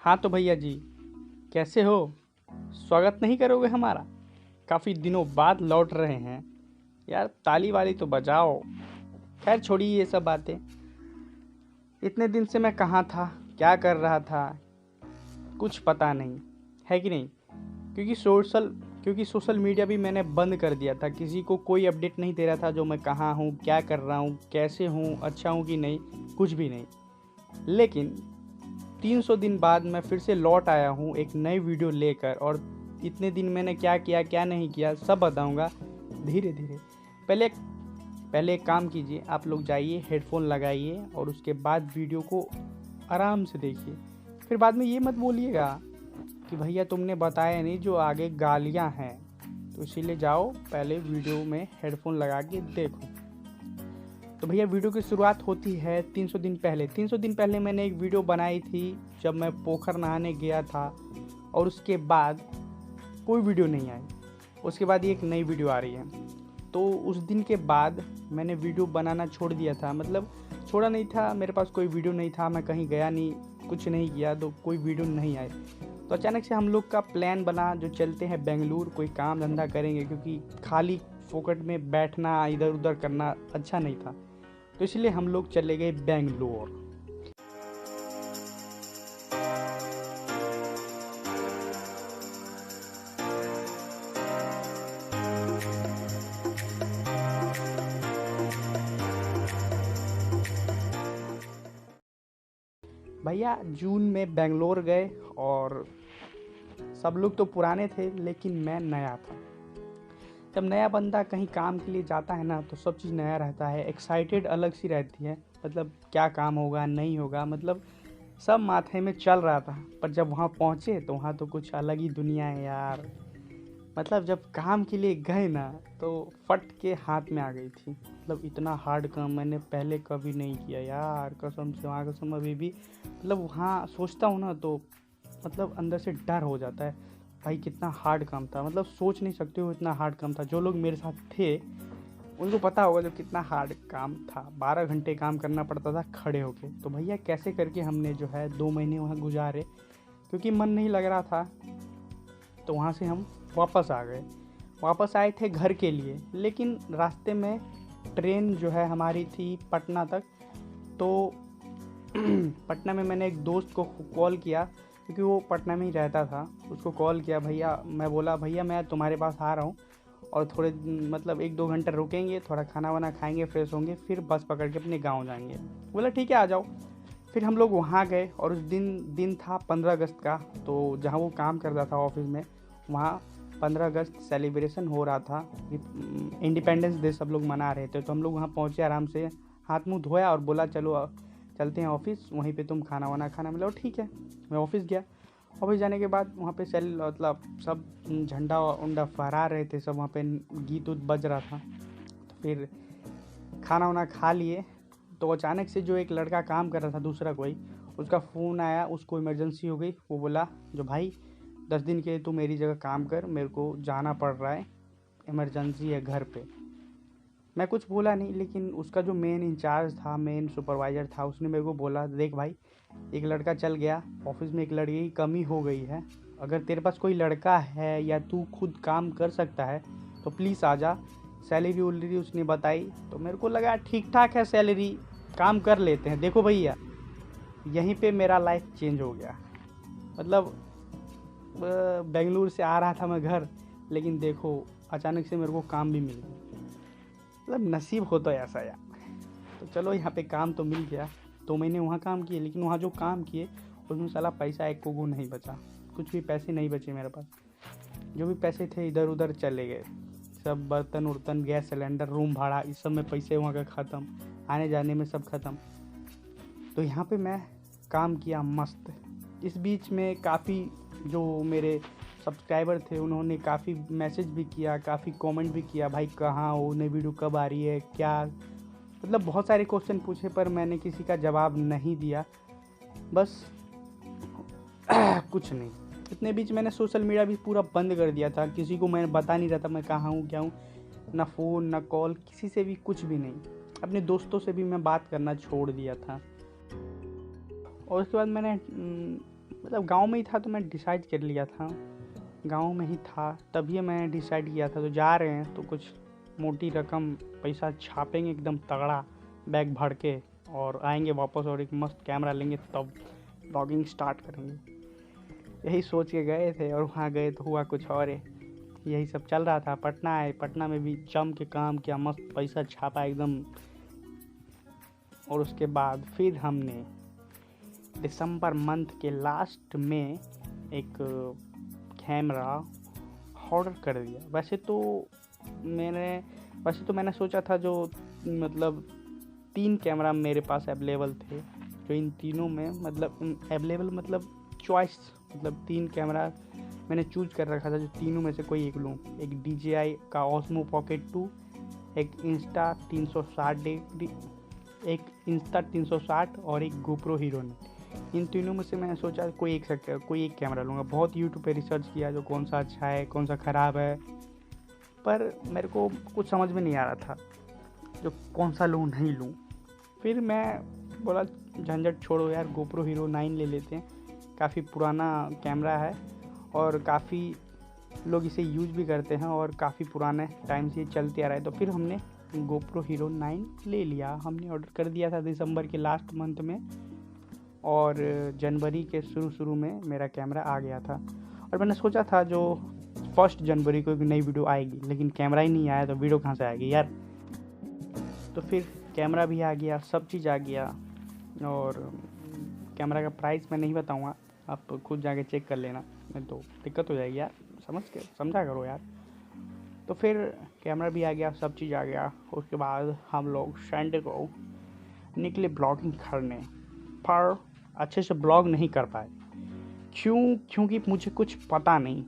हाँ तो भैया जी, कैसे हो? स्वागत नहीं करोगे हमारा? काफ़ी दिनों बाद लौट रहे हैं। यार ताली वाली तो बजाओ। खैर छोड़िए ये सब बातें। इतने दिन से मैं कहाँ था, क्या कर रहा था, कुछ पता नहीं है कि नहीं। क्योंकि सोशल क्योंकि सोशल मीडिया भी मैंने बंद कर दिया था। किसी को कोई अपडेट नहीं दे रहा था जो मैं कहाँ हूँ, क्या कर रहा हूँ, कैसे हूँ, अच्छा हूँ कि नहीं, कुछ भी नहीं। लेकिन 300 दिन बाद मैं फिर से लौट आया हूँ एक नई वीडियो लेकर। और इतने दिन मैंने क्या किया क्या नहीं किया सब बताऊँगा धीरे धीरे। पहले पहले एक काम कीजिए, आप लोग जाइए हेडफोन लगाइए और उसके बाद वीडियो को आराम से देखिए। फिर बाद में ये मत बोलिएगा कि भैया तुमने बताया नहीं, जो आगे गालियाँ हैं। तो इसीलिए जाओ पहले वीडियो में हेडफोन लगा के देखो। तो भैया वीडियो की शुरुआत होती है 300 दिन पहले। 300 दिन पहले मैंने एक वीडियो बनाई थी जब मैं पोखर नहाने गया था। और उसके बाद कोई वीडियो नहीं आई। उसके बाद ये एक नई वीडियो आ रही है। तो उस दिन के बाद मैंने वीडियो बनाना छोड़ दिया था। मतलब छोड़ा नहीं था, मेरे पास कोई वीडियो नहीं था, मैं कहीं गया नहीं, कुछ नहीं किया, तो कोई वीडियो नहीं आई। तो अचानक से हम लोग का प्लान बना जो चलते हैं बेंगलुरु, कोई काम धंधा करेंगे, क्योंकि खाली फोकट में बैठना इधर उधर करना अच्छा नहीं था। तो इसलिए हम लोग चले गए बेंगलोर। भैया जून में बेंगलोर गए। और सब लोग तो पुराने थे लेकिन मैं नया था। जब नया बंदा कहीं काम के लिए जाता है ना, तो सब चीज़ नया रहता है, एक्साइटेड अलग सी रहती है। मतलब क्या काम होगा नहीं होगा, मतलब सब माथे में चल रहा था। पर जब वहाँ पहुँचे तो वहाँ तो कुछ अलग ही दुनिया है यार। मतलब जब काम के लिए गए ना, तो फट के हाथ में आ गई थी। मतलब इतना हार्ड काम मैंने पहले कभी नहीं किया यार, कसम से वहाँ कसम। अभी भी मतलब वहाँ सोचता हूँ ना तो मतलब अंदर से डर हो जाता है। भाई कितना हार्ड काम था, मतलब सोच नहीं सकते हो इतना हार्ड काम था। जो लोग मेरे साथ थे उनको पता होगा जब कितना हार्ड काम था। 12 घंटे काम करना पड़ता था खड़े होके। तो भैया कैसे करके हमने जो है 2 महीने वहाँ गुजारे, क्योंकि मन नहीं लग रहा था। तो वहाँ से हम वापस आ गए। वापस आए थे घर के लिए, लेकिन रास्ते में ट्रेन जो है हमारी थी पटना तक। तो पटना में मैंने एक दोस्त को कॉल किया, क्योंकि वो पटना में ही रहता था। उसको कॉल किया, भैया मैं बोला भैया मैं तुम्हारे पास आ रहा हूँ, और थोड़े मतलब 1-2 घंटे रुकेंगे, थोड़ा खाना वाना खाएंगे, फ्रेश होंगे, फिर बस पकड़ के अपने गाँव जाएंगे। बोला ठीक है आ जाओ। फिर हम लोग वहाँ गए। और उस दिन दिन था 15 अगस्त का। तो जहाँ वो काम करता था ऑफिस में, वहाँ 15 अगस्त सेलिब्रेशन हो रहा था। इंडिपेंडेंस डे सब लोग मना रहे थे। तो हम लोग वहाँ पहुँचे, आराम से हाथ मुंह धोया और बोला चलो चलते हैं ऑफिस, वहीं पे तुम खाना वाना खाना। मतलब ठीक है, मैं ऑफिस गया। ऑफिस जाने के बाद वहाँ पे मतलब सब झंडा उंडा फहरा रहे थे, सब वहाँ पे गीत उत बज रहा था। तो फिर खाना वाना खा लिए। तो अचानक से जो एक लड़का काम कर रहा था दूसरा कोई, उसका फ़ोन आया, उसको इमरजेंसी हो गई। वो बोला जो भाई 10 दिन के तू मेरी जगह काम कर, मेरे को जाना पड़ रहा है, इमरजेंसी है घर पे। मैं कुछ बोला नहीं, लेकिन उसका जो मेन इंचार्ज था, मेन सुपरवाइज़र था, उसने मेरे को बोला देख भाई, एक लड़का चल गया, ऑफिस में एक लड़के की कमी हो गई है। अगर तेरे पास कोई लड़का है या तू खुद काम कर सकता है तो प्लीज़ आ जा। सैलरी वैलरी उसने बताई, तो मेरे को लगा ठीक ठाक है सैलरी, काम कर लेते हैं। देखो भैया, यहीं पे मेरा लाइफ चेंज हो गया। मतलब बेंगलुरु से आ रहा था मैं घर, लेकिन देखो अचानक से मेरे को काम भी मिल गया। मतलब नसीब हो तो ऐसा यार। तो चलो यहाँ पे काम तो मिल गया। 2 महीने वहाँ काम किए, लेकिन वहाँ जो काम किए उसमें साला पैसा एक को नहीं बचा। कुछ भी पैसे नहीं बचे मेरे पास। जो भी पैसे थे इधर उधर चले गए। सब बर्तन उर्तन, गैस सिलेंडर, रूम भाड़ा, इस सब में पैसे वहाँ का ख़त्म, आने जाने में सब ख़त्म। तो यहाँ पे मैं काम किया मस्त। इस बीच में काफ़ी जो मेरे सब्सक्राइबर थे उन्होंने काफ़ी मैसेज भी किया, काफ़ी कमेंट भी किया, भाई कहाँ हो, नई वीडियो कब आ रही है, क्या, मतलब बहुत सारे क्वेश्चन पूछे। पर मैंने किसी का जवाब नहीं दिया, बस कुछ नहीं। इतने बीच मैंने सोशल मीडिया भी पूरा बंद कर दिया था। किसी को मैं बता नहीं रहा था मैं कहाँ हूँ क्या हूँ। ना फ़ोन ना कॉल, किसी से भी कुछ भी नहीं। अपने दोस्तों से भी मैं बात करना छोड़ दिया था। और उसके बाद मैंने मतलब गांव में ही था, तो मैं डिसाइड कर लिया था, गांव में ही था तभी मैंने डिसाइड किया था। तो जा रहे हैं तो कुछ मोटी रकम पैसा छापेंगे एकदम तगड़ा, बैग भर के, और आएंगे वापस और एक मस्त कैमरा लेंगे, तब ब्लॉगिंग स्टार्ट करेंगे। यही सोच के गए थे और वहाँ गए तो हुआ कुछ और है। यही सब चल रहा था। पटना आए, पटना में भी जम के काम किया, मस्त पैसा छापा एकदम। और उसके बाद फिर हमने दिसंबर मंथ के लास्ट में एक कैमरा ऑर्डर कर दिया। वैसे तो मैंने सोचा था, जो मतलब 3 कैमरा मेरे पास अवेलेबल थे, जो इन तीनों में मतलब अवेलेबल मतलब चॉइस, मतलब 3 कैमरा मैंने चूज कर रखा था, जो तीनों में से कोई एक लूँ। एक DJI का Osmo Pocket 2, एक Insta360 और एक GoPro Hero ने। इन तीनों में से मैंने सोचा कोई एक कैमरा लूँगा। बहुत यूट्यूब पे रिसर्च किया, जो कौन सा अच्छा है कौन सा ख़राब है, पर मेरे को कुछ समझ में नहीं आ रहा था जो कौन सा लूँ नहीं लूँ। फिर मैं बोला झंझट छोड़ो यार, GoPro Hero 9 ले लेते हैं। काफ़ी पुराना कैमरा है और काफ़ी लोग इसे यूज भी करते हैं और काफ़ी पुराने टाइम से ये चलते आ रहा है। तो फिर हमने GoPro Hero 9 ले लिया। हमने ऑर्डर कर दिया था दिसंबर के लास्ट मंथ में, और जनवरी के शुरू में मेरा कैमरा आ गया था। और मैंने सोचा था जो 1 जनवरी को एक नई वीडियो आएगी, लेकिन कैमरा ही नहीं आया तो वीडियो कहाँ से आएगी यार। तो फिर कैमरा भी आ गया, सब चीज़ आ गया। और कैमरा का प्राइस मैं नहीं बताऊँगा, आप खुद जाके चेक कर लेना, नहीं तो दिक्कत हो जाएगी यार, समझा करो यार। तो फिर कैमरा भी आ गया, सब चीज़ आ गया। उसके बाद हम लोग संडे को निकले ब्लॉगिंग करने, पर अच्छे से ब्लॉग नहीं कर पाए। क्योंकि मुझे कुछ पता नहीं,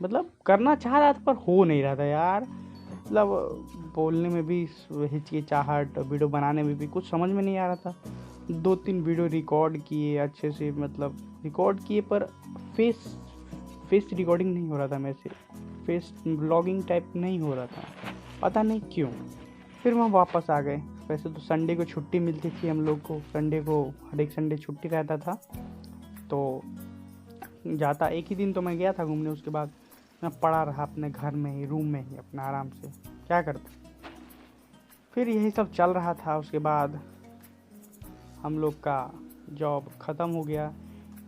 मतलब करना चाह रहा था पर हो नहीं रहा था यार। मतलब बोलने में भी हिचकिचाहट, वीडियो बनाने में भी कुछ समझ में नहीं आ रहा था। 2-3 वीडियो रिकॉर्ड किए अच्छे से, मतलब रिकॉर्ड किए, पर फेस रिकॉर्डिंग नहीं हो रहा था मेरे से, फेस ब्लॉगिंग टाइप नहीं हो रहा था, पता नहीं क्यों। फिर वहाँ वापस आ गए। वैसे तो संडे को छुट्टी मिलती थी हम लोग को, संडे को हर एक संडे छुट्टी रहता था, तो जाता एक ही दिन तो मैं गया था घूमने। उसके बाद मैं पड़ा रहा अपने घर में ही, रूम में ही अपना आराम से, क्या करता। फिर यही सब चल रहा था। उसके बाद हम लोग का जॉब ख़त्म हो गया,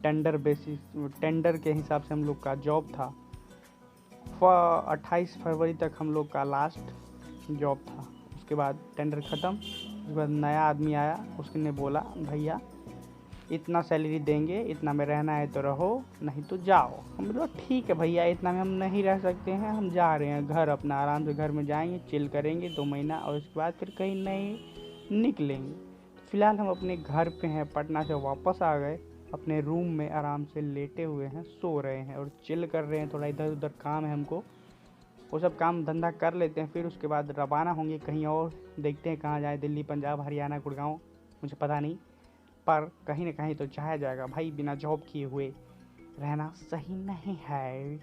टेंडर के हिसाब से हम लोग का जॉब था। 28 फरवरी तक हम लोग का लास्ट जॉब था। उसके बाद टेंडर ख़त्म। उसके बाद नया आदमी आया, उसने बोला भैया इतना सैलरी देंगे, इतना में रहना है तो रहो, नहीं तो जाओ। हम बोला ठीक है भैया, इतना में हम नहीं रह सकते हैं, हम जा रहे हैं घर, अपना आराम से घर में जाएंगे, चिल करेंगे 2 महीना, और उसके बाद फिर कहीं नहीं निकलेंगे। फ़िलहाल हम अपने घर पे हैं, पटना से वापस आ गए, अपने रूम में आराम से लेटे हुए हैं, सो रहे हैं और चिल कर रहे हैं। थोड़ा इधर उधर काम है हमको, वो सब काम धंधा कर लेते हैं, फिर उसके बाद रवाना होंगे कहीं और, देखते हैं कहाँ जाए, दिल्ली, पंजाब, हरियाणा, गुड़गांव, मुझे पता नहीं, पर कहीं ना कहीं तो जाया जाएगा भाई। बिना जॉब किए हुए रहना सही नहीं है।